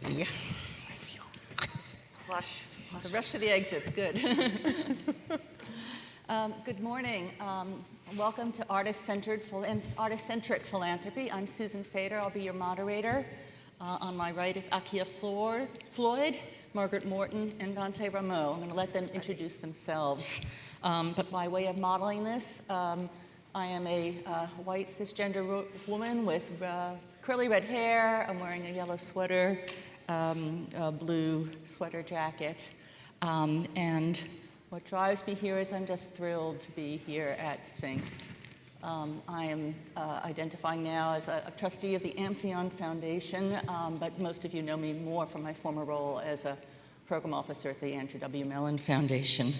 Yeah. Plush. The rush to the exit's good. Good morning. Welcome to Artist-Centric Philanthropy. I'm Susan Fader. I'll be your moderator. On my right is Achia Floyd, Margaret Morton, and Dantes Rameau. I'm going to let them introduce themselves. But by way of modeling this, I am a white cisgender woman with curly red hair. I'm wearing a yellow sweater, a blue sweater jacket. And what drives me here is I'm just thrilled to be here at Sphinx. I am identifying now as a trustee of the Amphion Foundation, but most of you know me more from my former role as a program officer at the Andrew W. Mellon Foundation.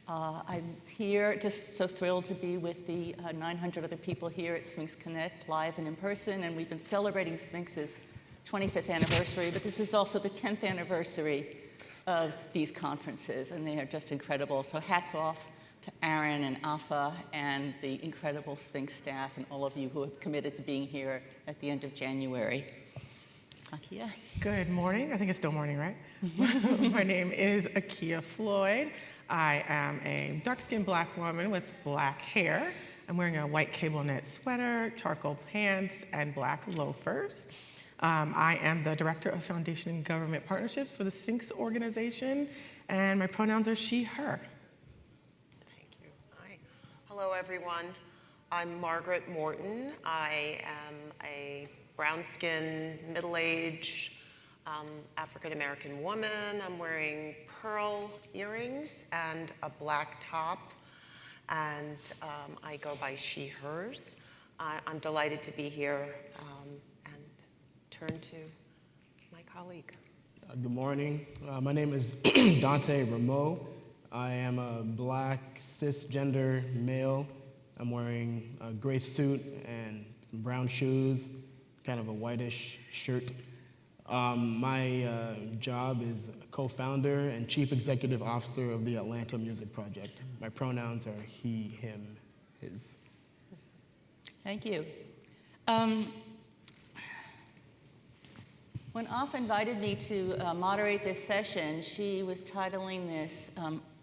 I'm here just so thrilled to be with the 900 other people here at SphinxConnect, live and in person, and we've been celebrating Sphinx's 25th anniversary, but this is also the 10th anniversary of these conferences, and they are just incredible. So hats off to Aaron and Afa and the incredible Sphinx staff and all of you who have committed to being here at the end of January. Achia. Good morning. I think it's still morning, right? My name is Achia Floyd. I am a dark-skinned black woman with black hair. I'm wearing a white cable knit sweater, charcoal pants, and black loafers. I am the Director of Foundation and Government Partnerships for the Sphinx organization, and my pronouns are she, her. Thank you. Hi. Hello, everyone. I'm Margaret Morton. I am a brown-skinned, middle-aged African-American woman. I'm wearing pearl earrings and a black top, and I go by she, hers. I'm delighted to be here. Turn to my colleague. Good morning. My name is Dantes Rameau. I am a black cisgender male. I'm wearing a gray suit and some brown shoes, kind of a whitish shirt. My job is co-founder and chief executive officer of the Atlanta Music Project. My pronouns are he, him, his. Thank you. When Afa invited me to moderate this session, she was titling this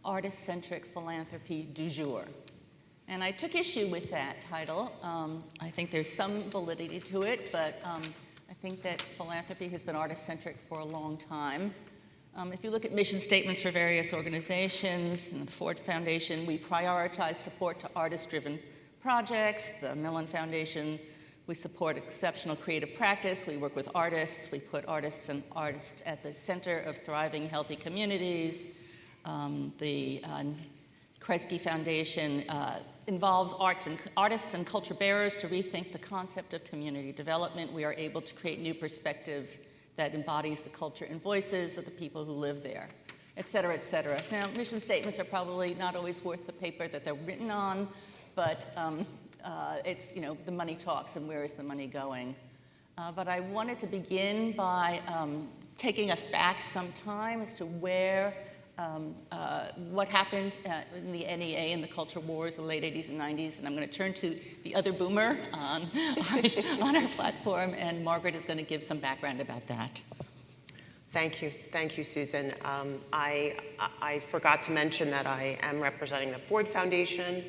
Artist-Centric Philanthropy du jour. And I took issue with that title. I think there's some validity to it, but I think that philanthropy has been artist-centric for a long time. If you look at mission statements for various organizations, the Ford Foundation, we prioritize support to artist-driven projects. The Mellon Foundation, we support exceptional creative practice. We work with artists. We put artists at the center of thriving, healthy communities. The Kresge Foundation involves artists and culture bearers to rethink the concept of community development. We are able to create new perspectives that embodies the culture and voices of the people who live there, et cetera, et cetera. Now, mission statements are probably not always worth the paper that they're written on, but it's, the money talks and where is the money going. But I wanted to begin by taking us back some time as to where, what happened in the NEA and the culture wars of the late 80s and 90s. And I'm going to turn to the other boomer on our platform, and Margaret is going to give some background about that. Thank you, Susan. I forgot to mention that I am representing the Ford Foundation.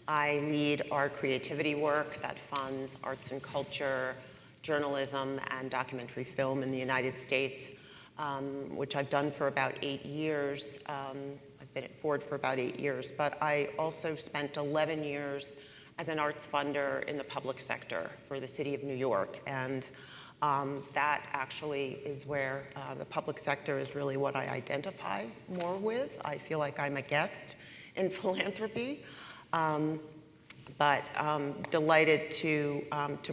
I lead our creativity work that funds arts and culture, journalism, and documentary film in the United States, which I've done for about 8 years. I've been at Ford for about 8 years, but I also spent 11 years as an arts funder in the public sector for the city of New York. And that actually is where the public sector is really what I identify more with. I feel like I'm a guest in philanthropy. But delighted to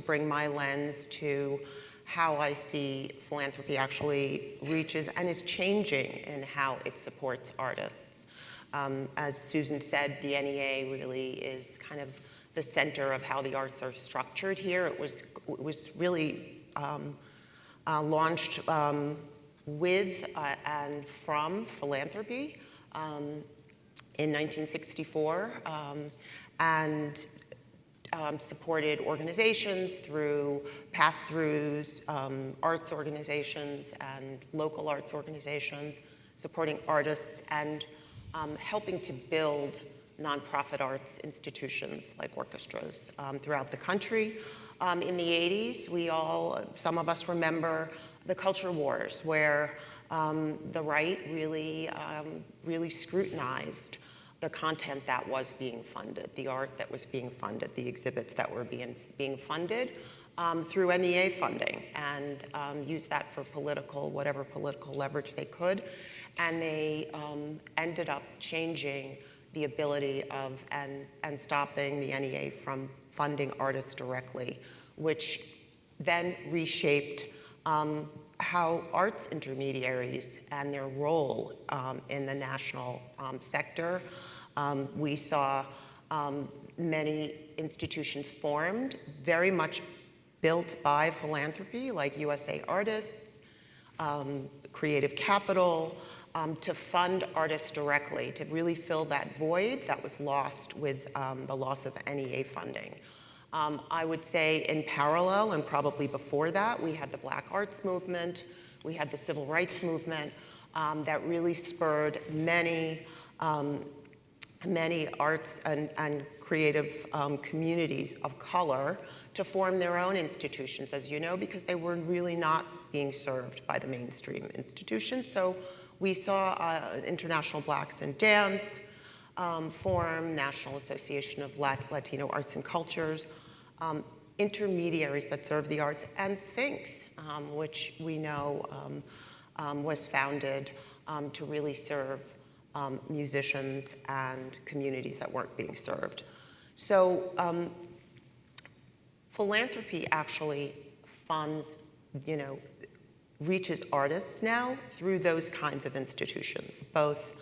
bring my lens to how I see philanthropy actually reaches and is changing in how it supports artists. As Susan said, the NEA really is kind of the center of how the arts are structured here. It was really launched with and from philanthropy. in 1964, and supported organizations through pass-throughs, arts organizations and local arts organizations, supporting artists and helping to build nonprofit arts institutions like orchestras throughout the country. In the 80s, some of us remember the culture wars, where the right really scrutinized the content that was being funded, the art that was being funded, the exhibits that were being funded through NEA funding, and used that for whatever political leverage they could. And they ended up changing the ability of and stopping the NEA from funding artists directly, which then reshaped how arts intermediaries and their role in the national sector. We saw many institutions formed, very much built by philanthropy, like USA Artists, Creative Capital, to fund artists directly, to really fill that void that was lost with the loss of NEA funding. I would say in parallel, and probably before that, we had the Black Arts Movement, we had the Civil Rights Movement that really spurred many arts and creative communities of color to form their own institutions, as you know, because they were really not being served by the mainstream institutions. So we saw International Blacks in Dance form, National Association of Latino Arts and Cultures, intermediaries that serve the arts, and Sphinx, which we know was founded to really serve musicians and communities that weren't being served. So philanthropy actually funds, reaches artists now through those kinds of institutions, both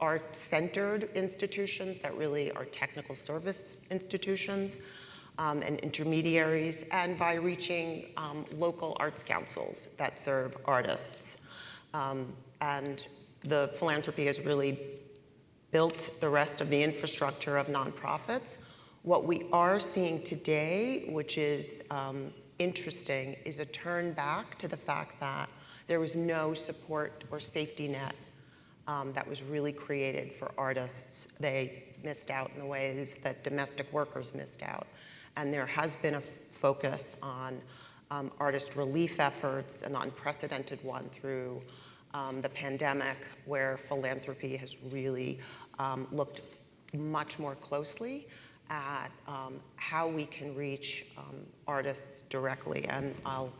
art-centered institutions that really are technical service institutions and intermediaries, and by reaching local arts councils that serve artists. And the philanthropy has really built the rest of the infrastructure of nonprofits. What we are seeing today, which is interesting, is a turn back to the fact that there was no support or safety net that was really created for artists. They missed out in the ways that domestic workers missed out. And there has been a focus on artist relief efforts, an unprecedented one through the pandemic, where philanthropy has really looked much more closely at how we can reach artists directly, and I'll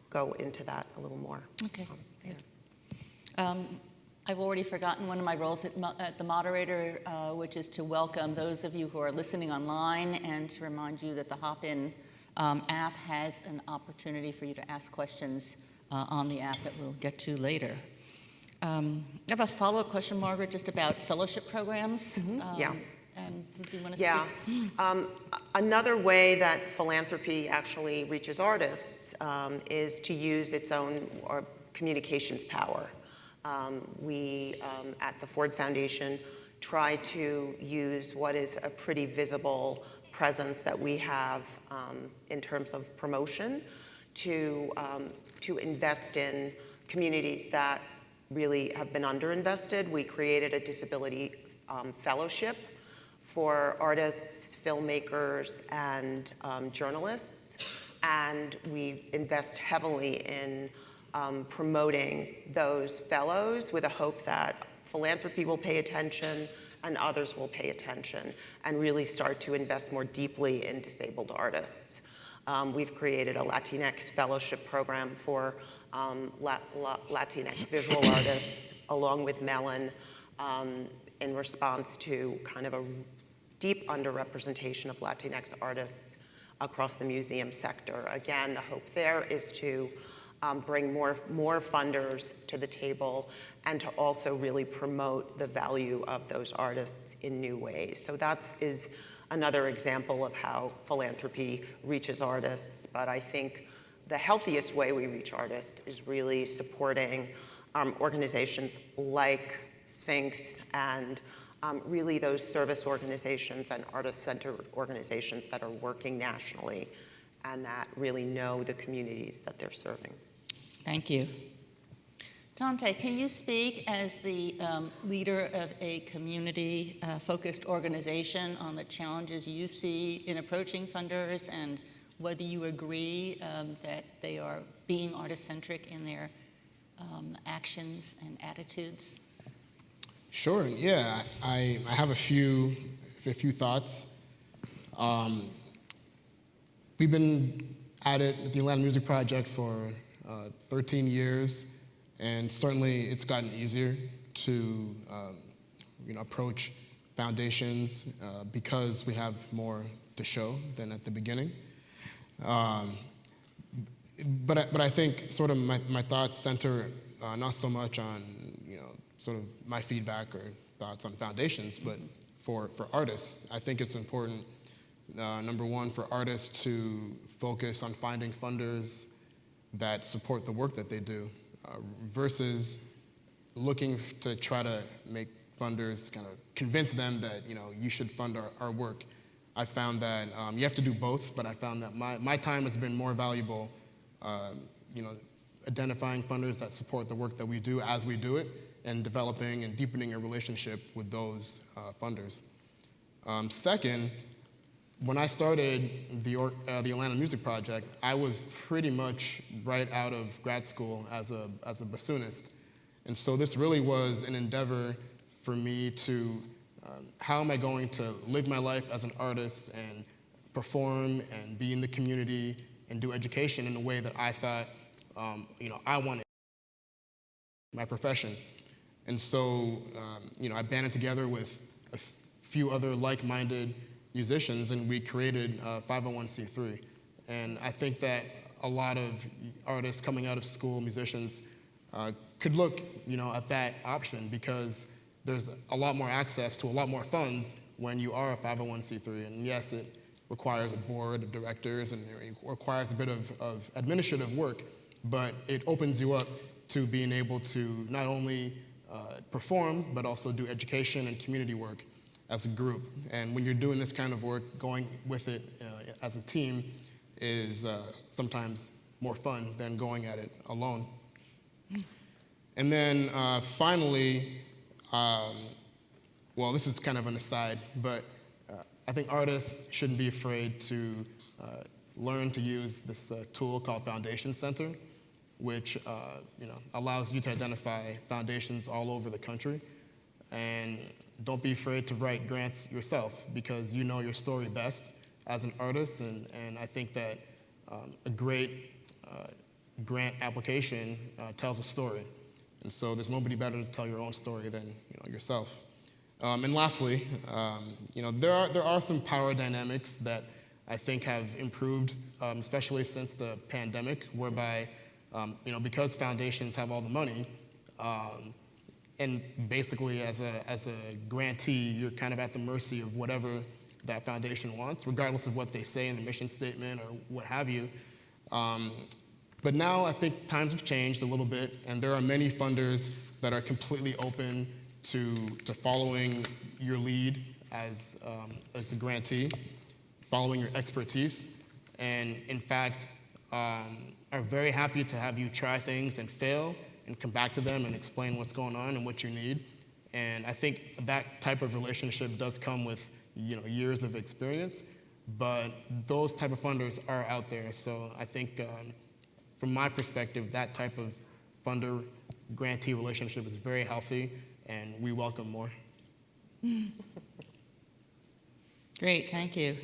go into that a little more. Okay. I've already forgotten one of my roles at the moderator, which is to welcome those of you who are listening online and to remind you that the Hop-In app has an opportunity for you to ask questions on the app that we'll get to later. I have a follow-up question, Margaret, just about fellowship programs. Yeah. And do you want to speak? Another way that philanthropy actually reaches artists is to use its own communications power. We at the Ford Foundation try to use what is a pretty visible presence that we have in terms of promotion to invest in communities that really have been underinvested. We created a disability fellowship for artists, filmmakers, and journalists, and we invest heavily in promoting those fellows with a hope that philanthropy will pay attention and others will pay attention and really start to invest more deeply in disabled artists. We've created a Latinx fellowship program for Latinx visual artists, along with Mellon, in response to kind of a deep underrepresentation of Latinx artists across the museum sector. Again, the hope there is to bring more funders to the table and to also really promote the value of those artists in new ways. So that is another example of how philanthropy reaches artists. But I think the healthiest way we reach artists is really supporting organizations like Sphinx and really those service organizations and artist-centered organizations that are working nationally and that really know the communities that they're serving. Thank you. Dante, can you speak as the leader of a community-focused organization on the challenges you see in approaching funders and whether you agree that they are being artist-centric in their actions and attitudes? Sure. Yeah, I have a few thoughts. We've been at it with the Atlanta Music Project for 13 years, and certainly it's gotten easier to approach foundations because we have more to show than at the beginning. But I think sort of my thoughts center not so much on sort of my feedback or thoughts on foundations, but for artists, I think it's important, number one, for artists to focus on finding funders that support the work that they do versus looking to try to make funders kind of convince them that you should fund our work. I found that you have to do both, but I found that my time has been more valuable identifying funders that support the work that we do as we do it, and developing and deepening a relationship with those funders. Second, when I started the Atlanta Music Project, I was pretty much right out of grad school as a bassoonist. And so this really was an endeavor for me to, how am I going to live my life as an artist and perform and be in the community and do education in a way that I thought, I wanted my profession. And so, I banded together with a few other like-minded musicians, and we created 501c3. And I think that a lot of artists coming out of school, musicians, could look, at that option because there's a lot more access to a lot more funds when you are a 501c3. And yes, it requires a board of directors and it requires a bit of administrative work, but it opens you up to being able to not only perform, but also do education and community work as a group. And when you're doing this kind of work, going with it as a team is sometimes more fun than going at it alone. And then finally, well, this is kind of an aside, but I think artists shouldn't be afraid to learn to use this tool called Foundation Center, which allows you to identify foundations all over the country. And don't be afraid to write grants yourself because you know your story best as an artist. And I think that a great grant application tells a story. And so there's nobody better to tell your own story than yourself. And lastly, there are some power dynamics that I think have improved, especially since the pandemic, whereby because foundations have all the money, and basically as a grantee, you're kind of at the mercy of whatever that foundation wants, regardless of what they say in the mission statement or what have you. But now I think times have changed a little bit, and there are many funders that are completely open to following your lead as a grantee, following your expertise, and in fact, are very happy to have you try things and fail and come back to them and explain what's going on and what you need. And I think that type of relationship does come with years of experience, but those type of funders are out there. So I think from my perspective, that type of funder-grantee relationship is very healthy, and we welcome more. Great, thank you.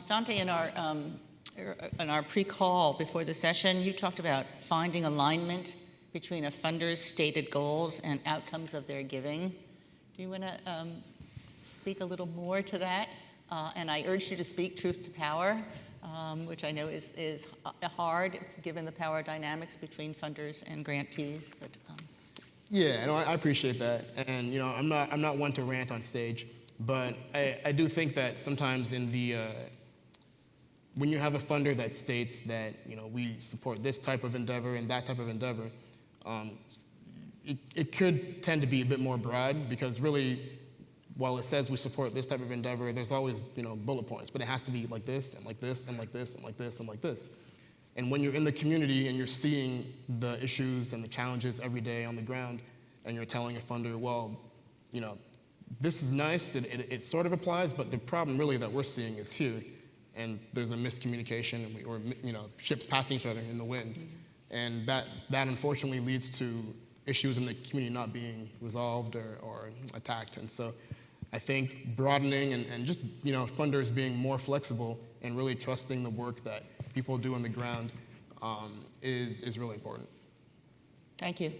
Dante, in our pre-call before the session, you talked about finding alignment between a funder's stated goals and outcomes of their giving. Do you want to speak a little more to that? And I urge you to speak truth to power, which I know is hard given the power dynamics between funders and grantees. But yeah, no, I appreciate that, and I'm not one to rant on stage, but I do think that sometimes in the when you have a funder that states that we support this type of endeavor and that type of endeavor, it could tend to be a bit more broad, because really, while it says we support this type of endeavor, there's always bullet points, but it has to be like this and like this and like this and like this and like this. And when you're in the community and you're seeing the issues and the challenges every day on the ground, and you're telling a funder, well, this is nice, it sort of applies, but the problem really that we're seeing is here, and there's a miscommunication, or ships passing each other in the wind, and that unfortunately leads to issues in the community not being resolved or attacked. And so I think broadening and just funders being more flexible and really trusting the work that people do on the ground is really important. Thank you.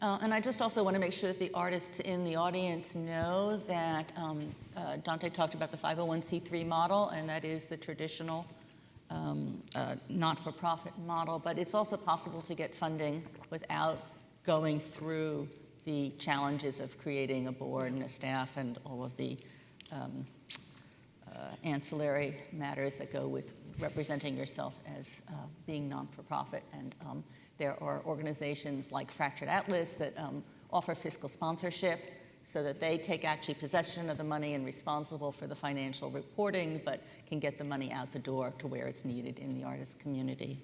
And I just also want to make sure that the artists in the audience know that Dante talked about the 501c3 model, and that is the traditional not-for-profit model, but it's also possible to get funding without going through the challenges of creating a board and a staff and all of the ancillary matters that go with representing yourself as being non-for-profit. And there are organizations like Fractured Atlas that offer fiscal sponsorship so that they take actually possession of the money and responsible for the financial reporting, but can get the money out the door to where it's needed in the artist community.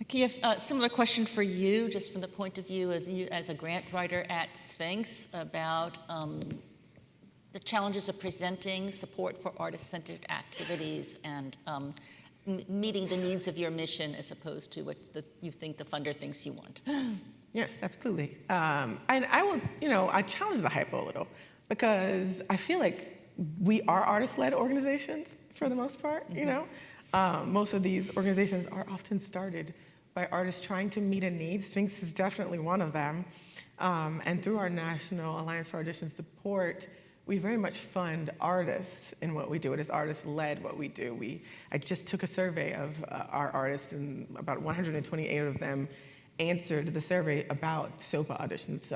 Achia, similar question for you, just from the point of view of you as a grant writer at Sphinx, about the challenges of presenting support for artist-centered activities and meeting the needs of your mission as opposed to what you think the funder thinks you want. Yes, absolutely. And I will, I challenge the hype a little, because I feel like we are artist-led organizations for the most part, Most of these organizations are often started by artists trying to meet a need. Sphinx is definitely one of them. And through our National Alliance for Audition Support, we very much fund artists in what we do. It is artist-led what we do. I just took a survey of our artists, and about 128 of them answered the survey about SOPA auditions,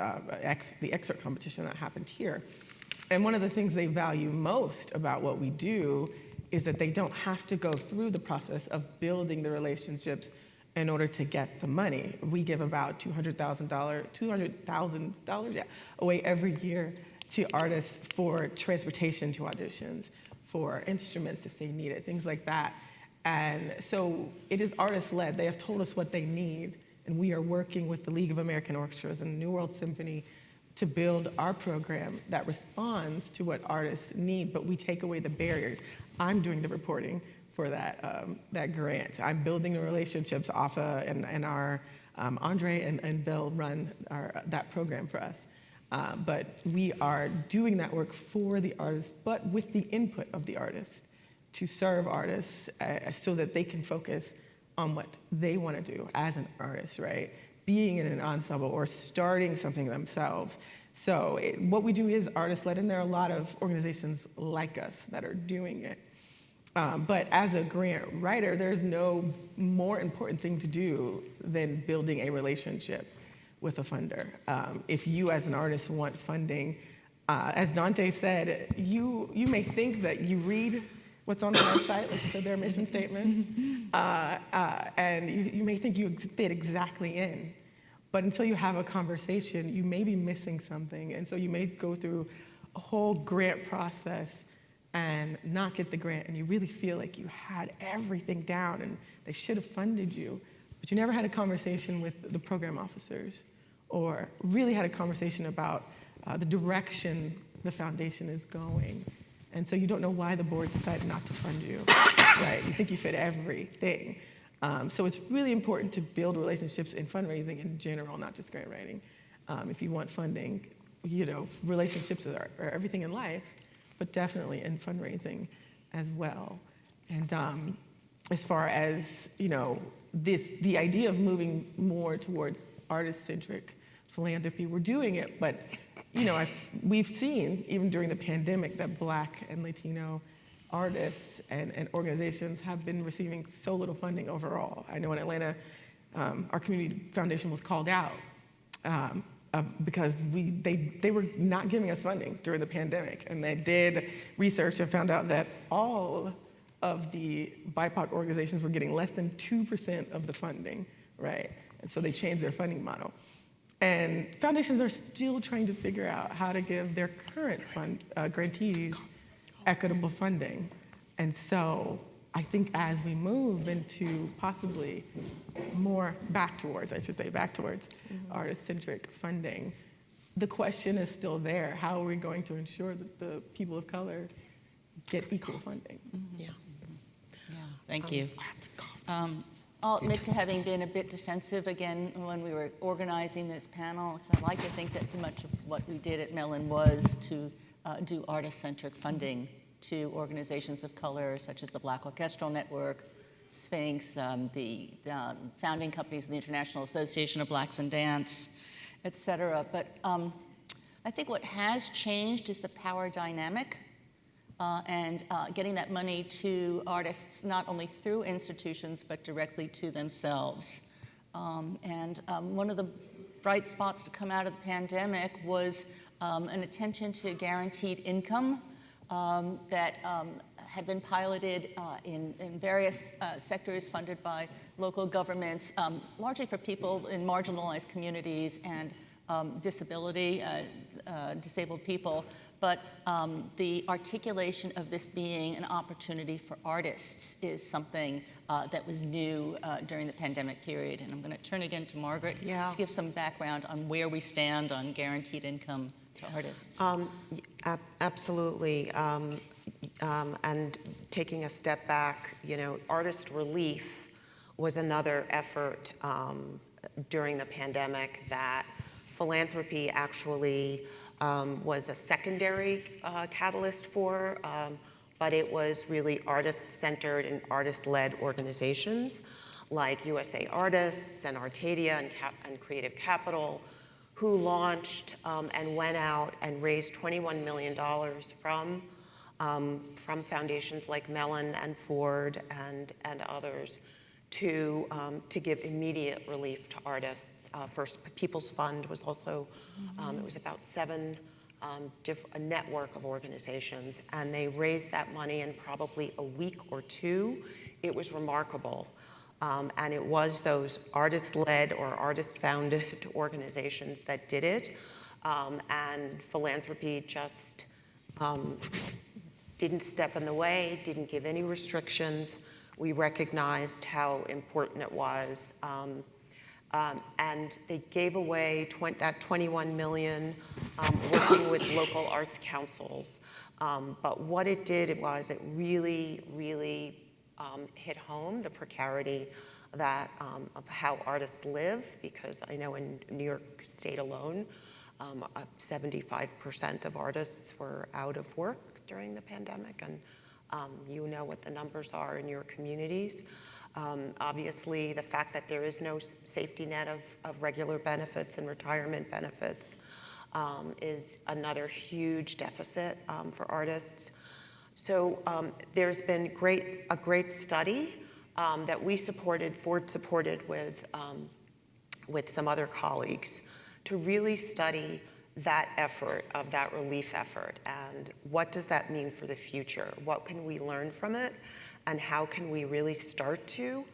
the excerpt competition that happened here. And one of the things they value most about what we do is that they don't have to go through the process of building the relationships in order to get the money. We give about $200,000 away every year to artists for transportation to auditions, for instruments if they need it, things like that. And so it is artist-led. They have told us what they need, and we are working with the League of American Orchestras and New World Symphony to build our program that responds to what artists need, but we take away the barriers. I'm doing the reporting for that grant. I'm building the relationships off and our Andre and Bill run that program for us. But we are doing that work for the artists, but with the input of the artist to serve artists so that they can focus on what they want to do as an artist, right? Being in an ensemble or starting something themselves. So what we do is artist-led, and there are a lot of organizations like us that are doing it. But as a grant writer, there's no more important thing to do than building a relationship with a funder. If you as an artist want funding, as Dante said, you may think that you read what's on the website, like so their mission statement, and you may think you fit exactly in. But until you have a conversation, you may be missing something. And so you may go through a whole grant process and not get the grant, and you really feel like you had everything down and they should have funded you, but you never had a conversation with the program officers or really had a conversation about the direction the foundation is going. And so you don't know why the board decided not to fund you, right? You think you fit everything. So it's really important to build relationships in fundraising in general, not just grant writing. If you want funding, relationships are everything in life, but definitely in fundraising as well. And as far as, the idea of moving more towards artist-centric philanthropy, we're doing it, but, we've seen, even during the pandemic, that Black and Latino artists and organizations have been receiving so little funding overall. I know in Atlanta, our community foundation was called out because they were not giving us funding during the pandemic, and they did research and found out that all of the BIPOC organizations were getting less than 2% of the funding, right? And so they changed their funding model. And foundations are still trying to figure out how to give their current grantees equitable funding. And so I think as we move into possibly back towards artist-centric funding, the question is still there. How are we going to ensure that the people of color get equal funding? Yeah. Yeah, thank you. I'll admit to having been a bit defensive again when we were organizing this panel, because I like to think that much of what we did at Mellon was to do artist-centric funding to organizations of color, such as the Black Orchestral Network, Sphinx, the founding companies of the International Association of Blacks in Dance, et cetera. But I think what has changed is the power dynamic and getting that money to artists not only through institutions but directly to themselves. One of the bright spots to come out of the pandemic was an attention to guaranteed income that had been piloted in various sectors funded by local governments, largely for people in marginalized communities and disabled people. But the articulation of this being an opportunity for artists is something that was new during the pandemic period. And I'm going to turn again to Margaret to give some background on where we stand on guaranteed income to artists. Absolutely. And taking a step back, artist relief was another effort during the pandemic that philanthropy actually was a secondary catalyst for, but it was really artist-centered and artist-led organizations like USA Artists and Artadia and Creative Capital, who launched and went out and raised $21 million from foundations like Mellon and Ford and others to give immediate relief to artists. First People's Fund was also, it was about a network of organizations, and they raised that money in probably a week or two. It was remarkable. And it was those artist-led or artist-founded organizations that did it. And philanthropy just didn't step in the way, didn't give any restrictions. We recognized how important it was. And they gave away that $21 million working with local arts councils. But what it did was it really, really hit home the precarity that of how artists live, because I know in New York State alone, 75% of artists were out of work during the pandemic, and you know what the numbers are in your communities. Obviously, the fact that there is no safety net of regular benefits and retirement benefits is another huge deficit for artists. So there's been a great study that we supported, Ford supported with some other colleagues, to really study that effort, of that relief effort, and what does that mean for the future? What can we learn from it, and how can we really start to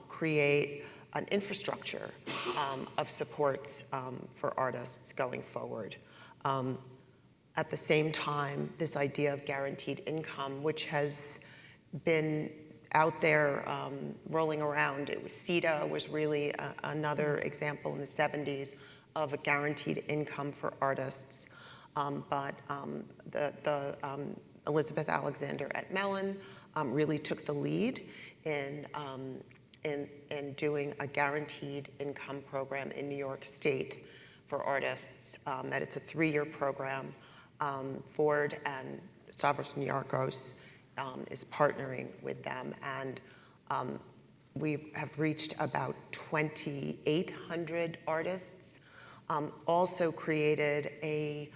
create an infrastructure of supports for artists going forward? At the same time, this idea of guaranteed income, which has been out there rolling around. CETA was really another example in the 70s of a guaranteed income for artists. But Elizabeth Alexander at Mellon really took the lead in doing a guaranteed income program in New York State for artists. That it's a 3-year program. Ford and Stavros Niarchos is partnering with them, and we have reached about 2,800 artists. Also created a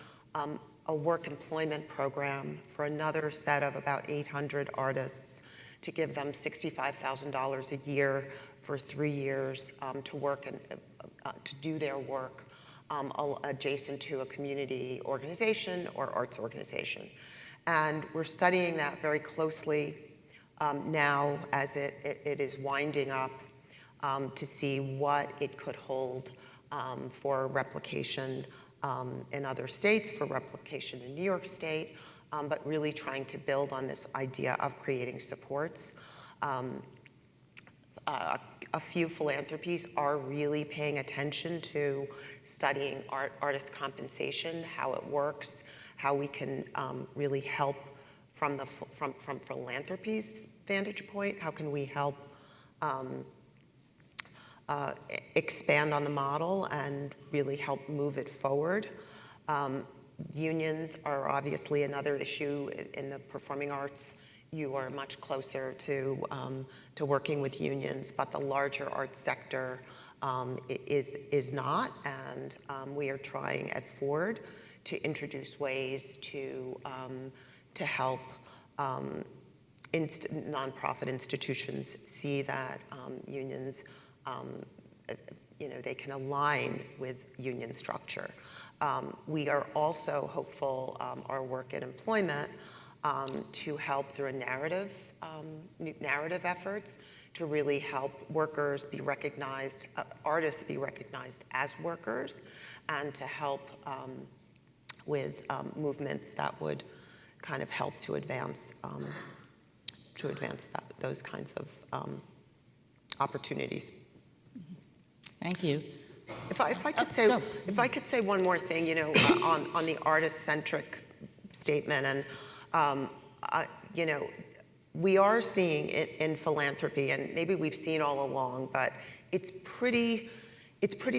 work employment program for another set of about 800 artists to give them $65,000 a year for 3 years to work and to do their work adjacent to a community organization or arts organization. And we're studying that very closely now as it is winding up to see what it could hold for replication in other states, for replication in New York State, but really trying to build on this idea of creating supports. A few philanthropies are really paying attention to studying artist compensation, how it works, how we can really help from philanthropy's vantage point. How can we help expand on the model and really help move it forward? Unions are obviously another issue in the performing arts. You are much closer to working with unions, but the larger arts sector is not, and we are trying at Ford to introduce ways to help nonprofit institutions see that unions, they can align with union structure. We are also hopeful, our work in employment, to help through a narrative efforts to really help workers be recognized, artists be recognized as workers, and to help with movements that would kind of help to advance those kinds of opportunities. Thank you. If I could say one more thing, on the artist-centric statement, and we are seeing it in philanthropy, and maybe we've seen all along, but it's pretty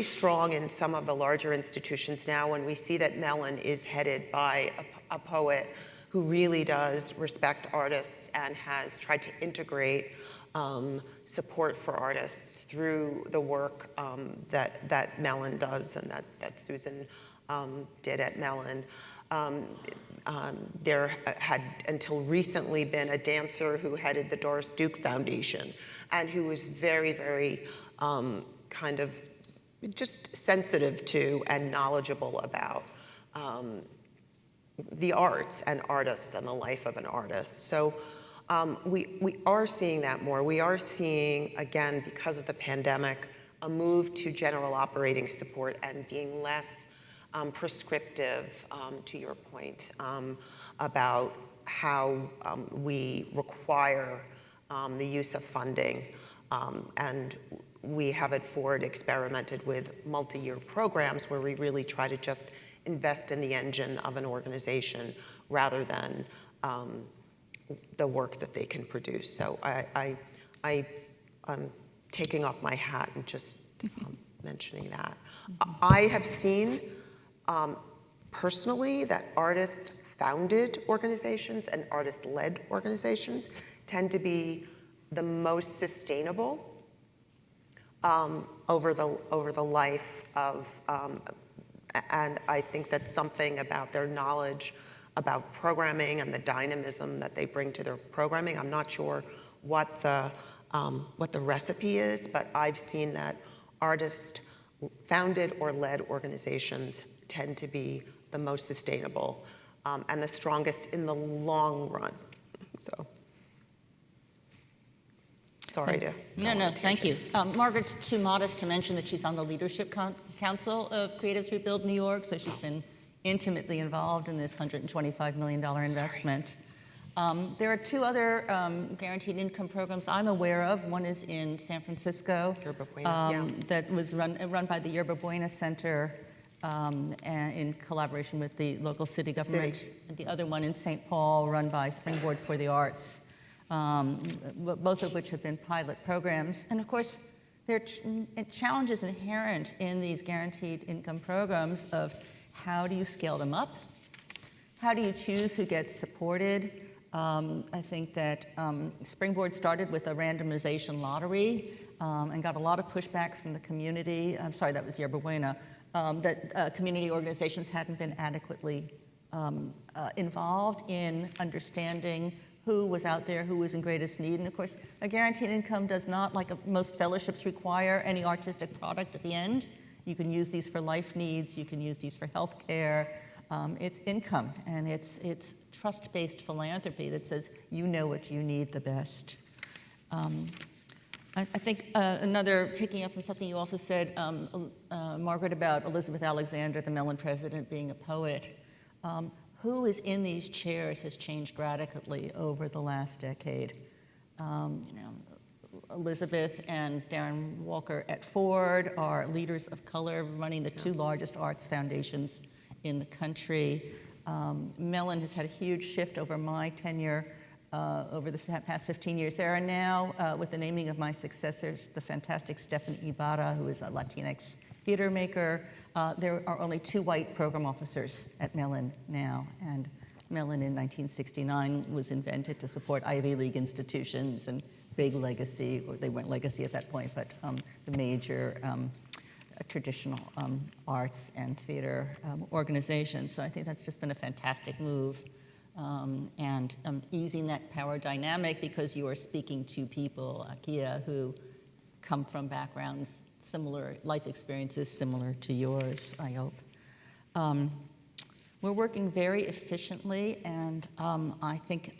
strong in some of the larger institutions now when we see that Mellon is headed by a poet who really does respect artists and has tried to integrate support for artists through the work that Mellon does and that Susan did at Mellon. There had until recently been a dancer who headed the Doris Duke Foundation and who was very, very kind of just sensitive to and knowledgeable about the arts and artists and the life of an artist. So we are seeing that more. We are seeing, again, because of the pandemic, a move to general operating support and being less prescriptive, to your point, about how we require the use of funding. And we have at Ford experimented with multi-year programs where we really try to just invest in the engine of an organization rather than the work that they can produce. So I'm taking off my hat and just mentioning that. I have seen personally that artist-founded organizations and artist-led organizations tend to be the most sustainable over the life of, and I think that's something about their knowledge about programming and the dynamism that they bring to their programming. I'm not sure what the recipe is, but I've seen that artist-founded or led organizations tend to be the most sustainable and the strongest in the long run. So, sorry to. No, thank you. Margaret's too modest to mention that she's on the Leadership Council of Creatives Who Build New York, so she's been intimately involved in this $125 million investment. There are two other guaranteed income programs I'm aware of. One is in San Francisco, that was run by the Yerba Buena Center in collaboration with the local city government. And the other one in St. Paul, run by Springboard for the Arts, both of which have been pilot programs. And of course, there are challenges inherent in these guaranteed income programs of how do you scale them up? How do you choose who gets supported? I think that Springboard started with a randomization lottery and got a lot of pushback from the community. I'm sorry, that was Yerba Buena. That community organizations hadn't been adequately involved in understanding who was out there, who was in greatest need. And of course, a guaranteed income does not, like most fellowships, require any artistic product at the end. You can use these for life needs, you can use these for health care. It's income, and it's trust-based philanthropy that says you know what you need the best. I think another, picking up from something you also said, Margaret, about Elizabeth Alexander, the Mellon president, being a poet. Who is in these chairs has changed radically over the last decade. Elizabeth and Darren Walker at Ford are leaders of color running the two largest arts foundations in the country. Mellon has had a huge shift over my tenure over the past 15 years. There are now, with the naming of my successors, the fantastic Stephanie Ibarra, who is a Latinx theater maker. There are only 2 white program officers at Mellon now, and Mellon in 1969 was invented to support Ivy League institutions and big legacy, or they weren't legacy at that point, but the major traditional arts and theater organizations. So I think that's just been a fantastic move. And easing that power dynamic, because you are speaking to people, Achia, who come from backgrounds similar, life experiences similar to yours, I hope. We're working very efficiently, and I think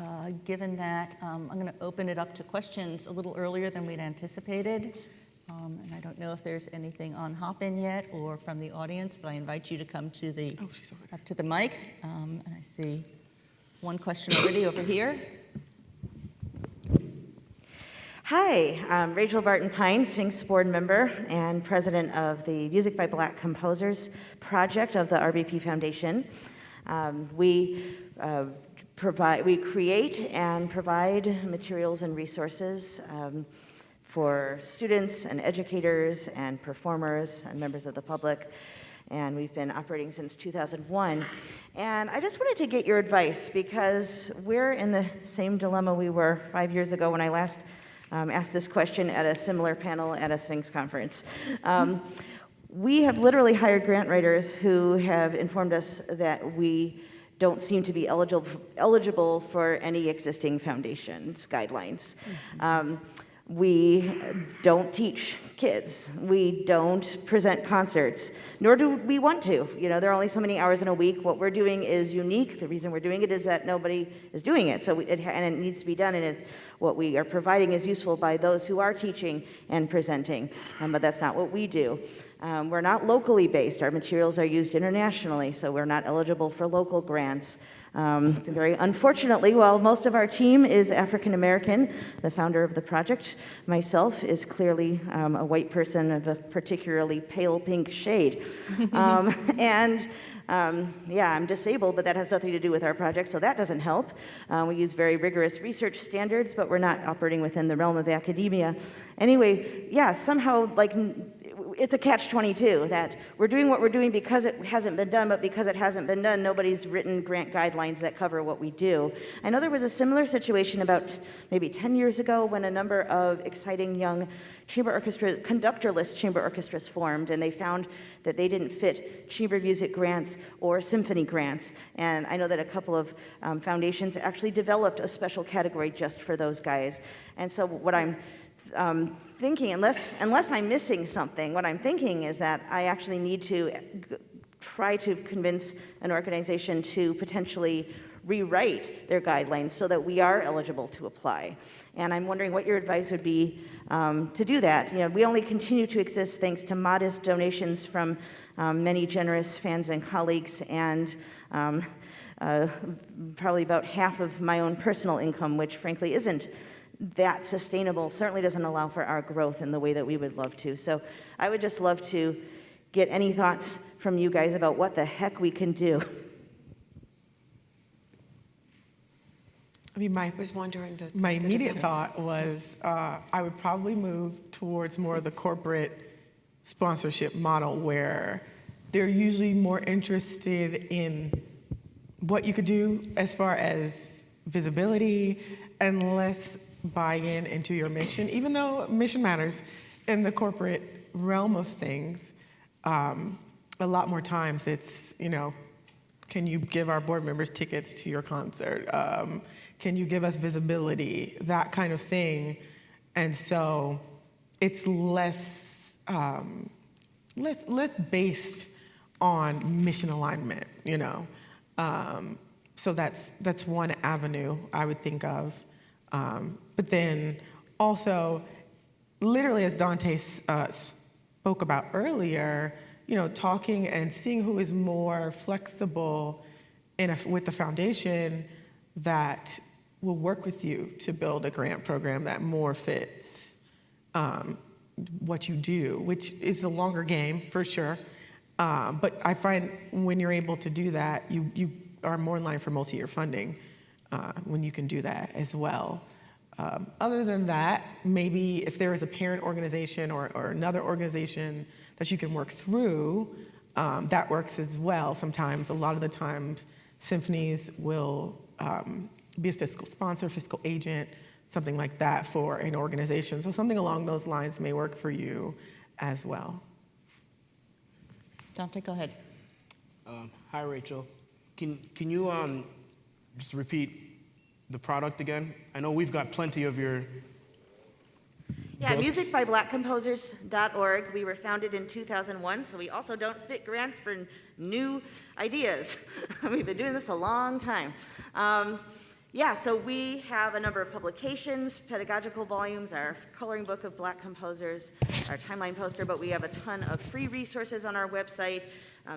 given that, I'm going to open it up to questions a little earlier than we'd anticipated. And I don't know if there's anything on Hop-In yet or from the audience, but I invite you to come to the, up to the mic. And I see one question already over here. Hi, I'm Rachel Barton Pine, Sphinx board member and president of the Music by Black Composers project of the RBP Foundation. We create and provide materials and resources for students and educators and performers and members of the public. And we've been operating since 2001. And I just wanted to get your advice, because we're in the same dilemma we were 5 years ago when I last asked this question at a similar panel at a Sphinx conference. We have literally hired grant writers who have informed us that we don't seem to be eligible for any existing foundation's guidelines. We don't teach kids. We don't present concerts, nor do we want to. You know, there are only so many hours in a week. What we're doing is unique. The reason we're doing it is that nobody is doing it. So and it needs to be done, and what we are providing is useful by those who are teaching and presenting, but that's not what we do. We're not locally based. Our materials are used internationally, so we're not eligible for local grants. Very unfortunately, while most of our team is African American, the founder of the project, myself, is clearly a white person of a particularly pale pink shade. Yeah, I'm disabled, but that has nothing to do with our project, so that doesn't help. We use very rigorous research standards, but we're not operating within the realm of academia. Anyway, yeah, somehow, like, it's a catch-22 that we're doing what we're doing because it hasn't been done, but because it hasn't been done, nobody's written grant guidelines that cover what we do. I know there was a similar situation about maybe 10 years ago when a number of exciting young chamber orchestras, conductorless chamber orchestras formed, and they found that they didn't fit chamber music grants or symphony grants. And I know that a couple of foundations actually developed a special category just for those guys. And so what I'm thinking, unless I'm missing something, what I'm thinking is that I actually need to try to convince an organization to potentially rewrite their guidelines so that we are eligible to apply. And I'm wondering what your advice would be to do that. You know, we only continue to exist thanks to modest donations from many generous fans and colleagues, and probably about half of my own personal income, which frankly isn't that sustainable, certainly doesn't allow for our growth in the way that we would love to. So I would just love to get any thoughts from you guys about what the heck we can do. I mean, my immediate division. thought was I would probably move towards more of the corporate sponsorship model, where they're usually more interested in what you could do as far as visibility and less buy-in into your mission, even though mission matters in the corporate realm of things. A lot more times it's, you know, can you give our board members tickets to your concert? Can you give us visibility? That kind of thing. And so it's less based on mission alignment, you know. So that's one avenue I would think of. But then also, literally, as Dantes spoke about earlier, talking and seeing who is more flexible with the foundation that will work with you to build a grant program that more fits what you do, which is a longer game for sure. But I find when you're able to do that, you are more in line for multi-year funding when you can do that as well. Other than that, maybe if there is a parent organization or another organization that you can work through, that works as well. Sometimes, a lot of the times, symphonies will be a fiscal sponsor, fiscal agent, something like that for an organization. So something along those lines may work for you as well. Dante, go ahead. Hi, Rachel. Can you just repeat the product again? I know we've got plenty of your Yeah, books. musicbyblackcomposers.org. We were founded in 2001, so we also don't fit grants for new ideas. We've been doing this a long time. So we have a number of publications, pedagogical volumes, our coloring book of Black composers, our timeline poster, but we have a ton of free resources on our website,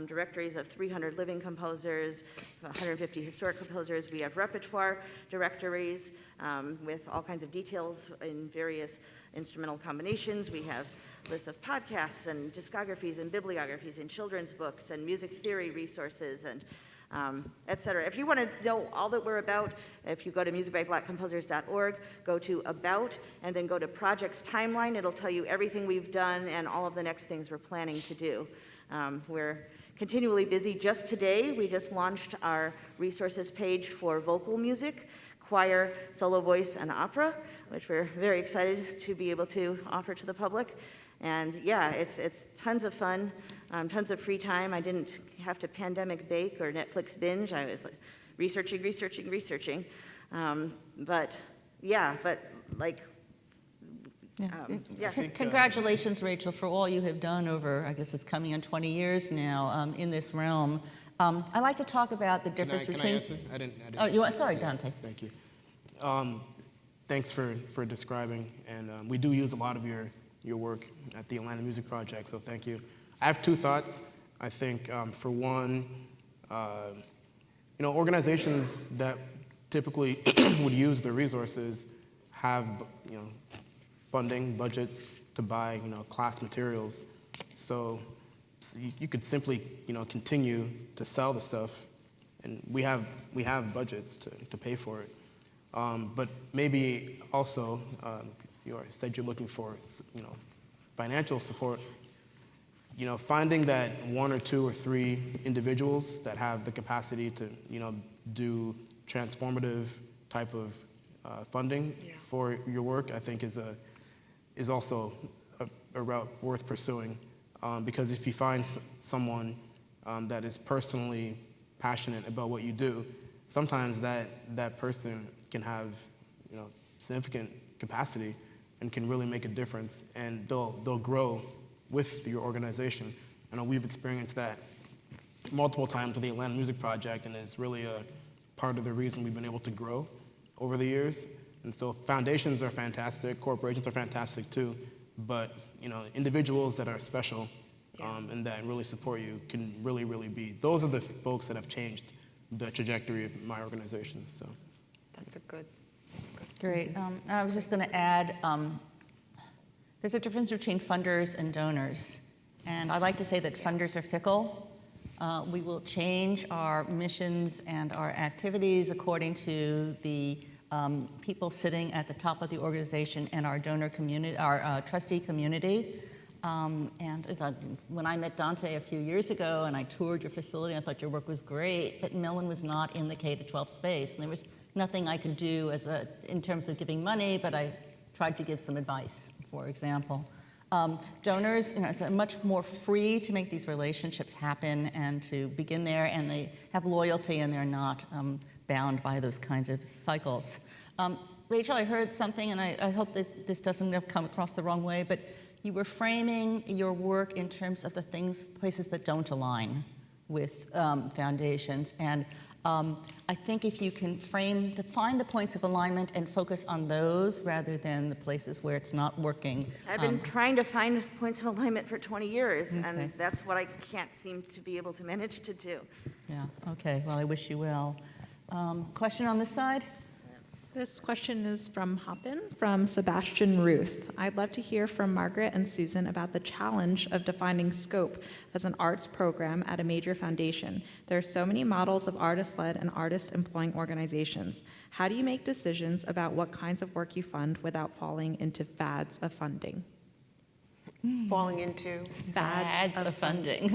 directories of 300 living composers, 150 historic composers. We have repertoire directories with all kinds of details in various instrumental combinations. We have lists of podcasts and discographies and bibliographies and children's books and music theory resources and et cetera. If you want to know all that we're about, if you go to musicbyblackcomposers.org, go to About, and then go to Projects Timeline. It'll tell you everything we've done and all of the next things we're planning to do. We're continually busy. Just today, we just launched our resources page for vocal music, choir, solo voice, and opera, which we're very excited to be able to offer to the public. And yeah, it's tons of fun, tons of free time. I didn't have to pandemic bake or Netflix binge. I was researching. Congratulations, Rachel, for all you have done over, I guess it's coming on 20 years now in this realm. I like to talk about the difference between... Can I answer? I didn't you want? Sorry, Dante. Thank you. Thanks for describing, and we do use a lot of your work at the Atlanta Music Project, so thank you. I have two thoughts. I think, for one, organizations that typically would use the resources have, funding, budgets to buy, class materials. So you could simply, continue to sell the stuff, and we have budgets to pay for it. But maybe also, because you said you're looking for, financial support, finding that one or two or three individuals that have the capacity to, do transformative type of funding for your work, I think is also a route worth pursuing. Because if you find someone that is personally passionate about what you do, sometimes that person can have, significant capacity and can really make a difference, and they'll grow with your organization. I know we've experienced that multiple times with the Atlanta Music Project, and it's really a part of the reason we've been able to grow over the years. And so foundations are fantastic, corporations are fantastic too, but individuals that are special and that really support you can really, really be. Those are the folks that have changed the trajectory of my organization. So That's good. Great. I was just going to add, there's a difference between funders and donors. And I like to say that funders are fickle. We will change our missions and our activities according to the people sitting at the top of the organization and our donor community, our trustee community. And when I met Dante a few years ago and I toured your facility, I thought your work was great, but Mellon was not in the K-12 space. And there was nothing I could do in terms of giving money, but I tried to give some advice, for example. Donors, are much more free to make these relationships happen and to begin there, and they have loyalty and they're not bound by those kinds of cycles. Rachel, I heard something, and I hope this doesn't come across the wrong way, but you were framing your work in terms of the places that don't align with foundations. And I think if you can find the points of alignment and focus on those rather than the places where it's not working. I've been trying to find points of alignment for 20 years, Okay. and that's what I can't seem to be able to manage to do. Yeah, okay, well, I wish you well. Question on this side? This question is from Hoppin, from Sebastian Ruth. I'd love to hear from Margaret and Susan about the challenge of defining scope as an arts program at a major foundation. There are so many models of artist-led and artist-employing organizations. How do you make decisions about what kinds of work you fund without falling into fads of funding? Falling into? Fads of funding.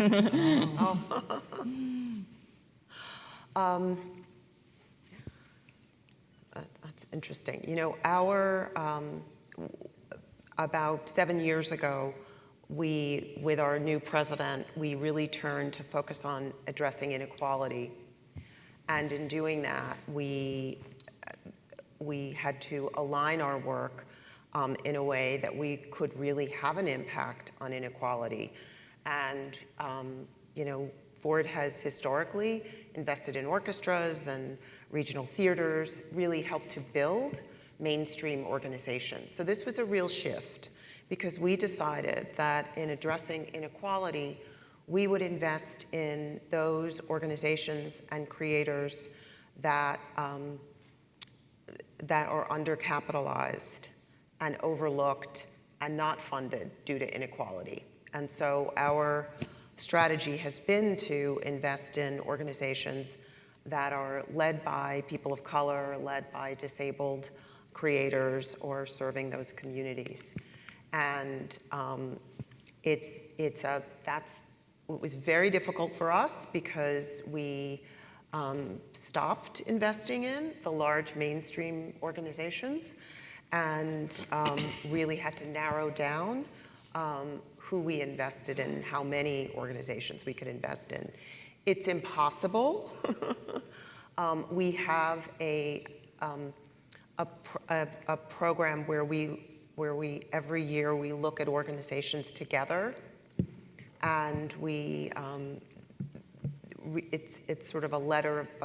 That's interesting. You know, about 7 years ago, with our new president, we really turned to focus on addressing inequality. And in doing that, we had to align our work in a way that we could really have an impact on inequality. And, you know, Ford has historically invested in orchestras and regional theaters, really helped to build mainstream organizations. So this was a real shift because we decided that in addressing inequality, we would invest in those organizations and creators that are undercapitalized and overlooked and not funded due to inequality. And so our strategy has been to invest in organizations that are led by people of color, led by disabled creators, or serving those communities. And it was very difficult for us because we stopped investing in the large mainstream organizations and really had to narrow down who we invested in, how many organizations we could invest in. It's impossible. We have a program where we every year we look at organizations together, and it's sort of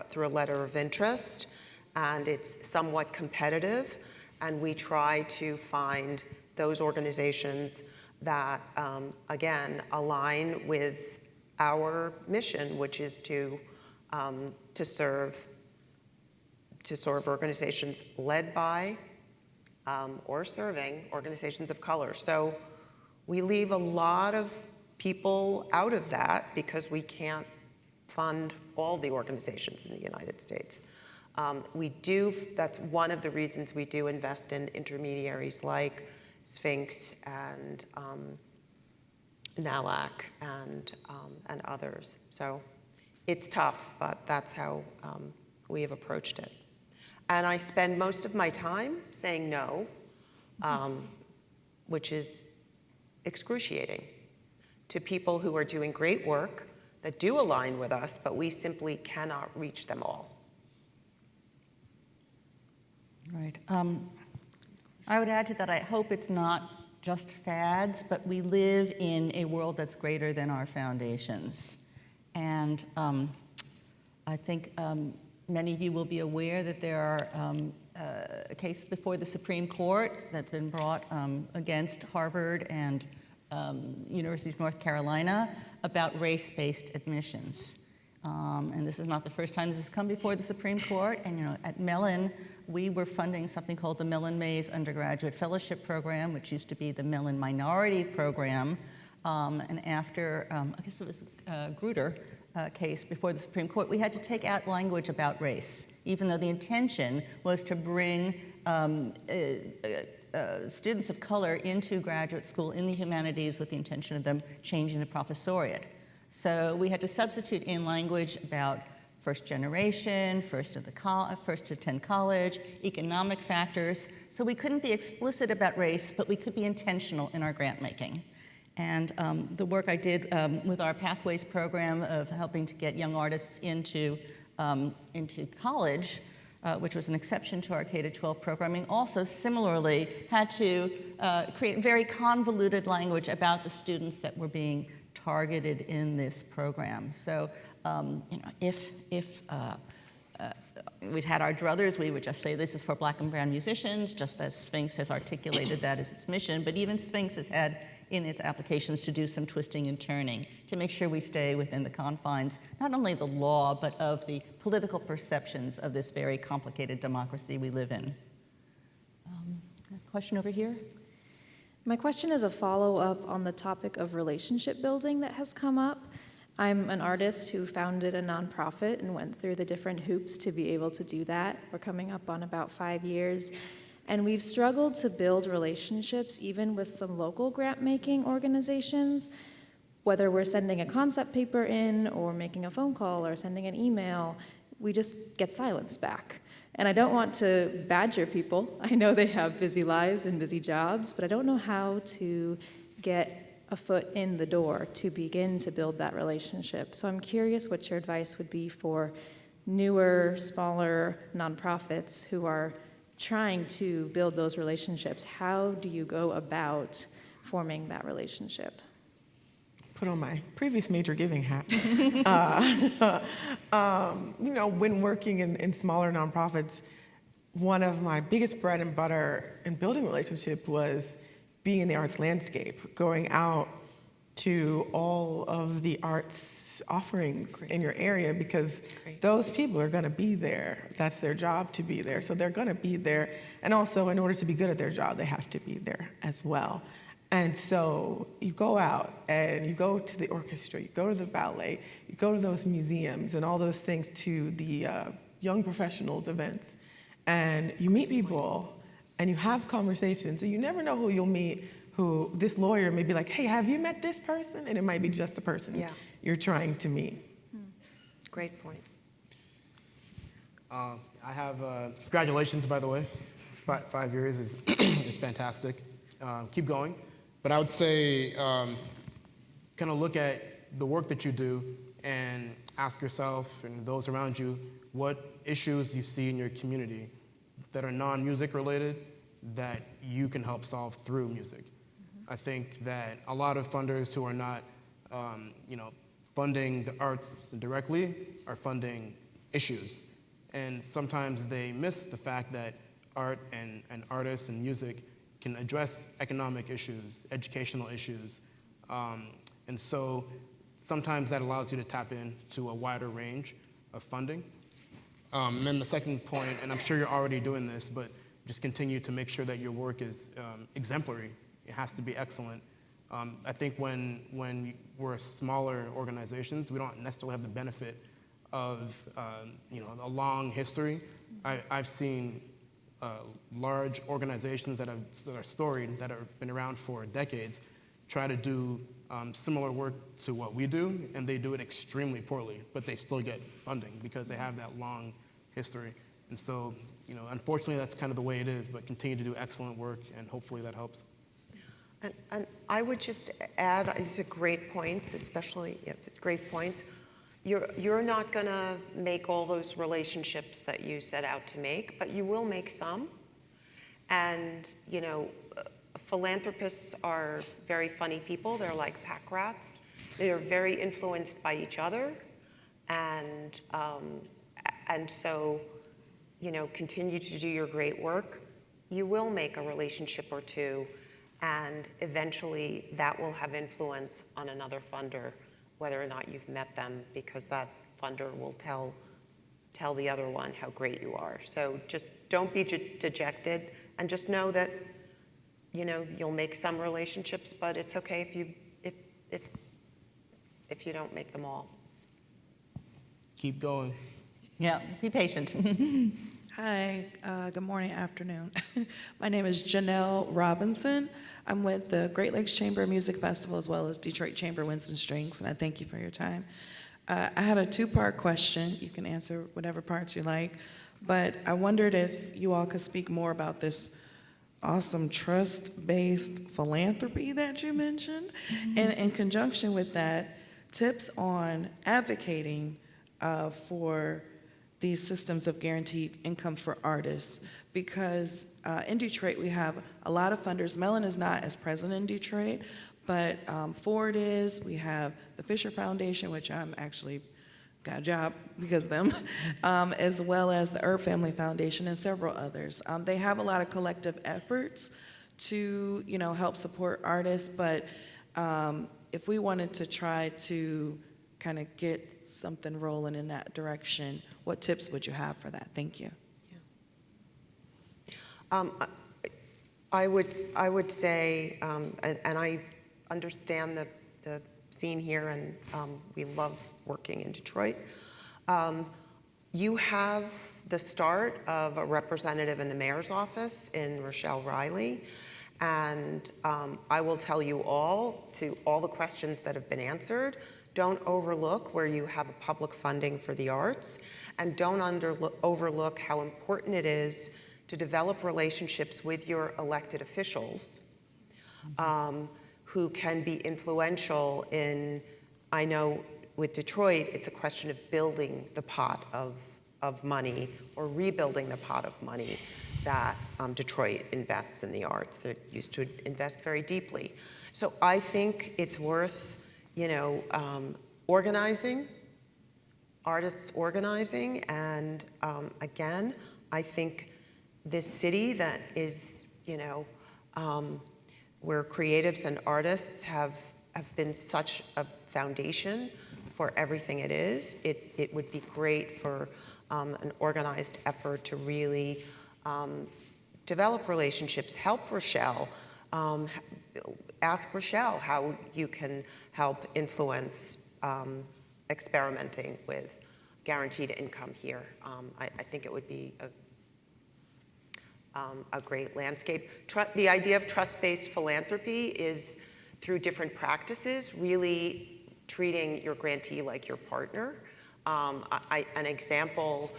through a letter of interest, and it's somewhat competitive, and we try to find those organizations that again align with our mission, which is to serve organizations led by or serving organizations of color. So we leave a lot of people out of that because we can't fund all the organizations in the United States. That's one of the reasons we do invest in intermediaries like Sphinx and NALAC and others. So it's tough, but that's how we have approached it. And I spend most of my time saying no, which is excruciating, to people who are doing great work that do align with us, but we simply cannot reach them all. Right. I would add to that, I hope it's not just fads, but we live in a world that's greater than our foundations. And I think many of you will be aware that there are a case before the Supreme Court that's been brought against Harvard and University of North Carolina about race-based admissions. And this is not the first time this has come before the Supreme Court. And, you know, at Mellon, we were funding something called the Mellon Mays Undergraduate Fellowship Program, which used to be the Mellon Minority Program. And after, I guess it was Grutter case before the Supreme Court, we had to take out language about race, even though the intention was to bring students of color into graduate school in the humanities with the intention of them changing the professoriate. So we had to substitute in language about first generation, first to attend college, economic factors. So we couldn't be explicit about race, but we could be intentional in our grant making. And the work I did with our Pathways program of helping to get young artists into college, which was an exception to our K-12 programming, also similarly had to create very convoluted language about the students that were being targeted in this program. So, you know, if we'd had our druthers. We would just say this is for Black and brown musicians, just as Sphinx has articulated that as its mission. But even Sphinx has had in its applications to do some twisting and turning to make sure we stay within the confines, not only the law, but of the political perceptions of this very complicated democracy we live in. A question over here? My question is a follow-up on the topic of relationship building that has come up. I'm an artist who founded a nonprofit and went through the different hoops to be able to do that. We're coming up on about 5 years. And we've struggled to build relationships even with some local grant-making organizations, whether we're sending a concept paper in or making a phone call or sending an email, we just get silence back. And I don't want to badger people. I know they have busy lives and busy jobs, but I don't know how to get a foot in the door to begin to build that relationship. So I'm curious what your advice would be for newer, smaller nonprofits who are trying to build those relationships. How do you go about forming that relationship? Put on my previous major giving hat. When working in smaller nonprofits, one of my biggest bread and butter in building relationship was being in the arts landscape, going out to all of the arts offerings in your area, because those people are going to be there. That's their job, to be there. So they're going to be there. And also, in order to be good at their job, they have to be there as well. And so you go out and you go to the orchestra, you go to the ballet, you go to those museums and all those things, to the young professionals events. And you meet people and you have conversations. And you never know who you'll meet, who this lawyer may be like, hey, have you met this person? And it might be just the person you're trying to meet. Great point. I have, congratulations, by the way. 5 years is, is fantastic. Keep going. But I would say kind of look at the work that you do and ask yourself and those around you what issues you see in your community that are non-music related that you can help solve through music. I think that a lot of funders who are not, funding the arts directly are funding issues. And sometimes they miss the fact that art and artists and music can address economic issues, educational issues. And so sometimes that allows you to tap into a wider range of funding. And then the second point, and I'm sure you're already doing this, but just continue to make sure that your work is exemplary. It has to be excellent. I think when we're smaller organizations, we don't necessarily have the benefit of a long history. I've seen large organizations that are storied, that have been around for decades, try to do similar work to what we do, and they do it extremely poorly, but they still get funding because they have that long history. And so, unfortunately, that's kind of the way it is, but continue to do excellent work, and hopefully that helps. And I would just add, these are great points, especially great points. You're not going to make all those relationships that you set out to make, but you will make some. And, philanthropists are very funny people. They're like pack rats. They are very influenced by each other. And so, continue to do your great work. You will make a relationship or two, and eventually that will have influence on another funder, whether or not you've met them, because that funder will tell the other one how great you are. So just don't be dejected, and just know that you'll make some relationships, but it's okay if you don't make them all. Keep going. Yeah, be patient. Hi, good morning, afternoon. My name is Janelle Robinson. I'm with the Great Lakes Chamber Music Festival as well as Detroit Chamber Winds and Strings, and I thank you for your time. I had a two-part question. You can answer whatever parts you like, but I wondered if you all could speak more about this awesome trust-based philanthropy that you mentioned, and in conjunction with that, tips on advocating for these systems of guaranteed income for artists, because in Detroit we have a lot of funders. Mellon is not as present in Detroit, but Ford is. We have the Fisher Foundation, which I'm actually got a job because of them, as well as the Herb Family Foundation and several others. They have a lot of collective efforts to, help support artists, but if we wanted to try to kind of get something rolling in that direction, what tips would you have for that? Thank you. I would say, and I understand the scene here, and we love working in Detroit. You have the start of a representative in the mayor's office in Rochelle Riley, and I will tell you all, to all the questions that have been answered, don't overlook where you have a public funding for the arts, and don't overlook how important it is to develop relationships with your elected officials who can be influential in, I know with Detroit, it's a question of building the pot of money or rebuilding the pot of money that Detroit invests in the arts. They used to invest very deeply. So I think it's worth, organizing, artists organizing, and again, I think this city that is, where creatives and artists have been such a foundation for everything it is, it would be great for an organized effort to really develop relationships, help Rochelle, ask Rochelle how you can help influence experimenting with guaranteed income here. I think it would be a great landscape. The idea of trust-based philanthropy is through different practices, really treating your grantee like your partner. An example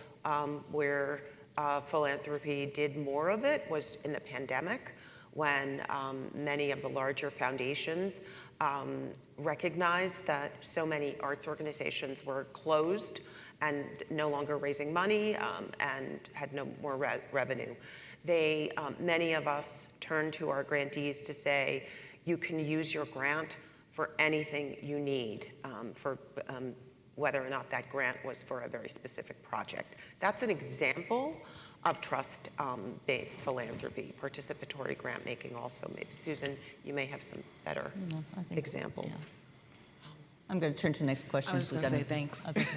where philanthropy did more of it was in the pandemic, when many of the larger foundations recognized that so many arts organizations were closed and no longer raising money and had no more revenue. Many of us turned to our grantees to say, you can use your grant for anything you need, for whether or not that grant was for a very specific project. That's an example of trust-based philanthropy, participatory grant making also. Maybe, Susan, you may have some better examples. Yeah. I'm going to turn to the next question. I was going to say thanks. Okay.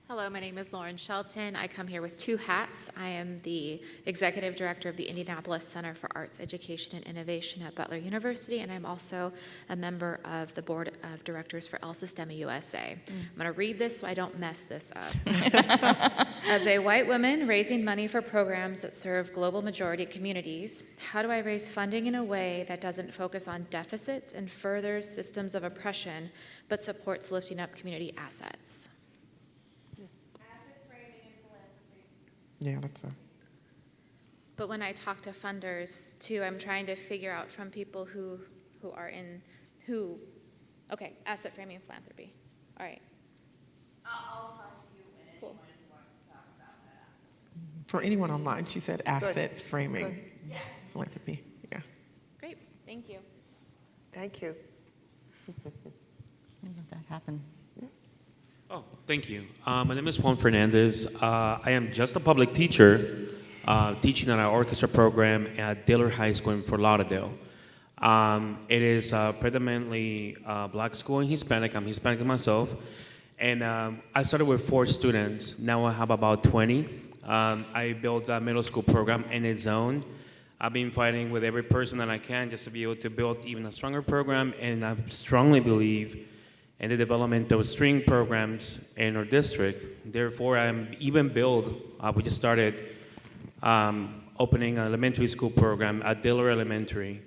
Hello, my name is Lauren Shelton. I come here with two hats. I am the Executive Director of the Indianapolis Center for Arts Education and Innovation at Butler University, and I'm also a member of the Board of Directors for El Sistema USA. I'm going to read this so I don't mess this up. As a white woman raising money for programs that serve global majority communities, how do I raise funding in a way that doesn't focus on deficits and furthers systems of oppression, but supports lifting up community assets? Yeah, that's a. But when I talk to funders too, I'm trying to figure out from people who asset framing and philanthropy. All right. I'll talk to you when anyone wants to talk about that. For anyone online, she said asset framing philanthropy. Yeah. Great. Thank you. Thank you. Let that happen. Oh, thank you. My name is Juan Fernandez. I am just a public teacher teaching at our orchestra program at Dillard High School in Fort Lauderdale. It is predominantly black school and Hispanic. I'm Hispanic myself. And I started with 4 students. Now I have about 20. I built a middle school program in its own. I've been fighting with every person that I can just to be able to build even a stronger program. And I strongly believe in the development of string programs in our district. Therefore, we just started opening an elementary school program at Dillard Elementary.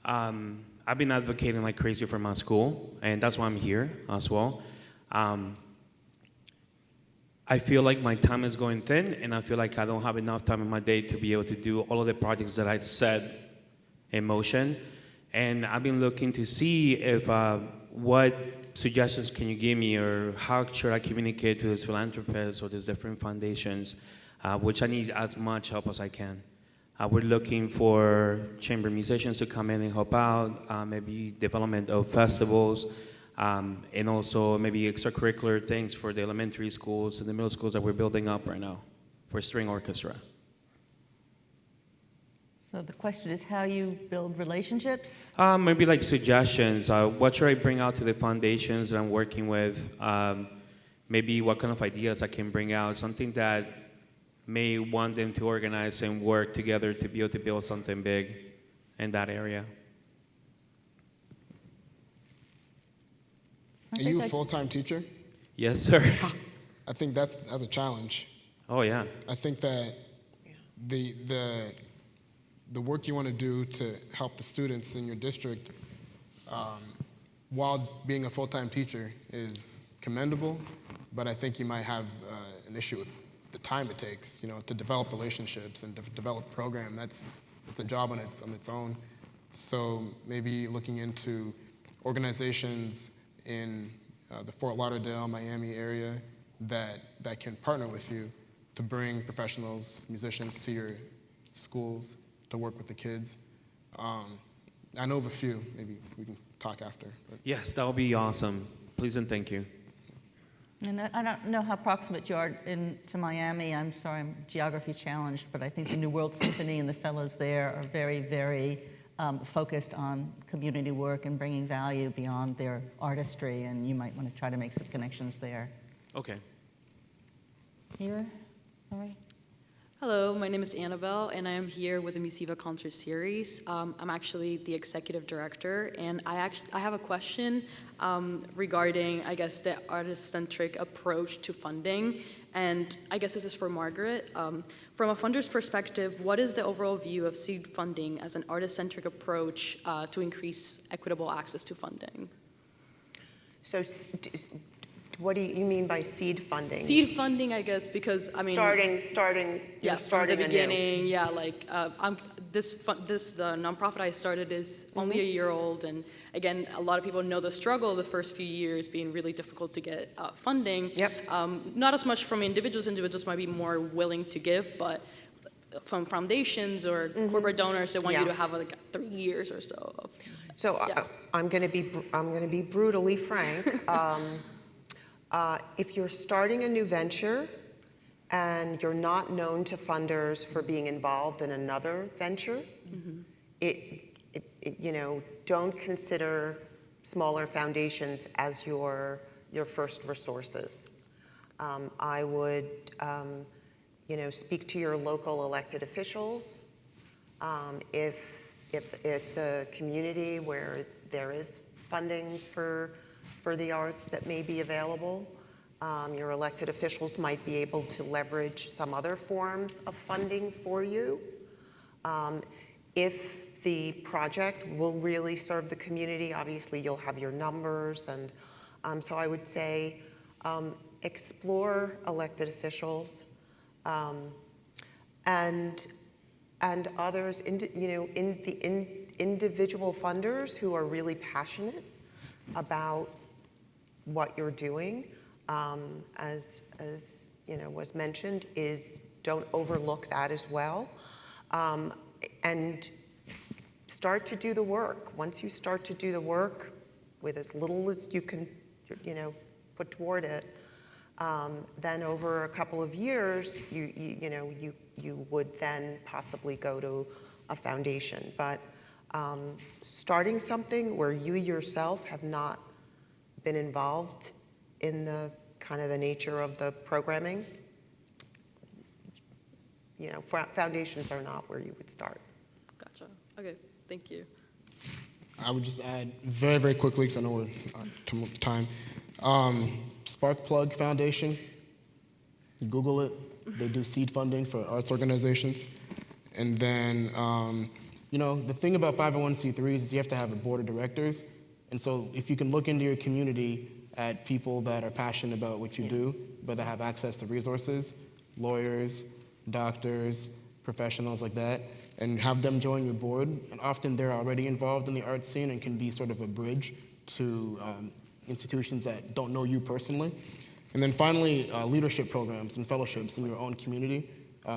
I've been advocating like crazy for my school, and that's why I'm here as well. I feel like my time is going thin, and I feel like I don't have enough time in my day to be able to do all of the projects that I set in motion. And I've been looking to see if what suggestions can you give me, or how should I communicate to these philanthropists or these different foundations, which I need as much help as I can. We're looking for chamber musicians to come in and help out, maybe development of festivals, and also maybe extracurricular things for the elementary schools and the middle schools that we're building up right now for string orchestra. So the question is how you build relationships? Maybe like suggestions. What should I bring out to the foundations that I'm working with? Maybe what kind of ideas I can bring out, something that may want them to organize and work together to be able to build something big in that area. Are you a full-time teacher? Yes, sir. I think that's a challenge. Oh, yeah. I think that the work you want to do to help the students in your district while being a full-time teacher is commendable, but I think you might have an issue with the time it takes, to develop relationships and develop a program. It's a job on its own. So maybe looking into organizations in the Fort Lauderdale, Miami area that can partner with you to bring professionals, musicians to your schools to work with the kids. I know of a few. Maybe we can talk after. But. Yes, that would be awesome. Please and thank you. And I don't know how proximate you are to Miami. I'm sorry, I'm geography challenged, but I think the New World Symphony and the fellows there are very, very focused on community work and bringing value beyond their artistry, and you might want to try to make some connections there. Okay. Here? Sorry. Hello, my name is Annabelle, and I am here with the Musiva Concert Series. I'm actually the executive director, and I have a question regarding, I guess, the artist-centric approach to funding. And I guess this is for Margaret. From a funder's perspective, what is the overall view of seed funding as an artist-centric approach to increase equitable access to funding? So what do you mean by seed funding? Seed funding, I guess, because I mean, starting from the beginning. anew. Yeah, like the nonprofit I started is only a year old, and again, a lot of people know the struggle of the first few years being really difficult to get funding. Yep. Not as much from individuals. Individuals might be more willing to give, but from foundations or corporate donors, they want you to have like 3 years or so. I'm going to be brutally frank. If you're starting a new venture and you're not known to funders for being involved in another venture, don't consider smaller foundations as your first resources. I would, speak to your local elected officials. If it's a community where there is funding for the arts that may be available. Your elected officials might be able to leverage some other forms of funding for you. If the project will really serve the community, obviously you'll have your numbers. And so I would say explore elected officials and others, individual funders who are really passionate about what you're doing, as was mentioned, is don't overlook that as well, and start to do the work. Once you start to do the work with as little as you can, put toward it, then over a couple of years, you would then possibly go to a foundation. But starting something where you yourself have not been involved in the kind of the nature of the programming, foundations are not where you would start. Gotcha. Okay, thank you. I would just add very, very quickly, because I know we're on time. Sparkplug Foundation, Google it. They do seed funding for arts organizations. And then, the thing about 501c3s is you have to have a board of directors. And so if you can look into your community at people that are passionate about what you do, but that have access to resources, lawyers, doctors, professionals like that, and have them join your board. And often they're already involved in the art scene and can be sort of a bridge to institutions that don't know you personally. And then finally, leadership programs and fellowships in your own community.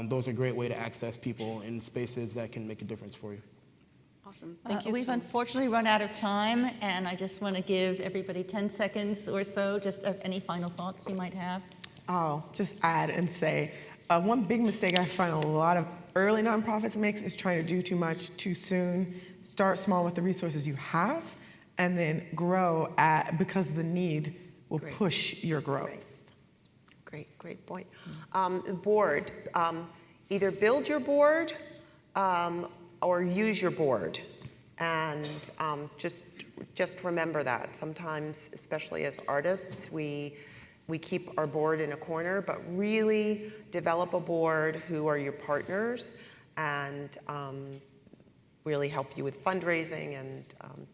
Those are a great way to access people in spaces that can make a difference for you. Awesome. Thank you We've so much. unfortunately run out of time, and I just want to give everybody 10 seconds or so, just of any final thoughts you might have. I'll just add and say, one big mistake I find a lot of early nonprofits makes is trying to do too much too soon. Start small with the resources you have, and then grow because the need will push your growth. Great point. The board, either build your board or use your board, and just remember that. Sometimes, especially as artists, we keep our board in a corner, but really develop a board who are your partners and really help you with fundraising and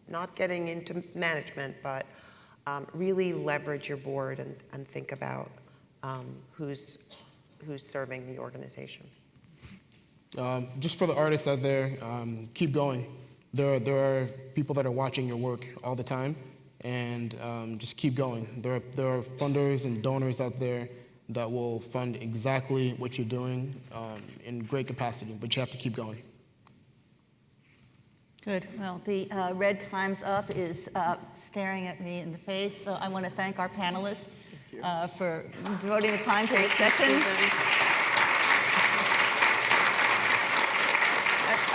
not getting into management, but really leverage your board and think about who's serving the organization. Just for the artists out there, keep going. There are people that are watching your work all the time, and just keep going. There are funders and donors out there that will fund exactly what you're doing in great capacity, but you have to keep going. Good. Well, the red time's up is staring at me in the face, so I want to thank our panelists for devoting the time to this session.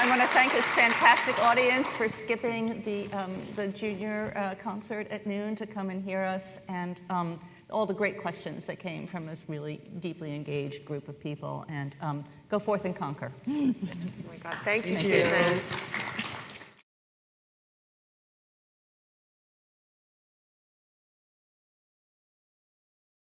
I want to thank this fantastic audience for skipping the junior concert at noon to come and hear us, and all the great questions that came from this really deeply engaged group of people. And go forth and conquer. Oh my God, thank you, Susan.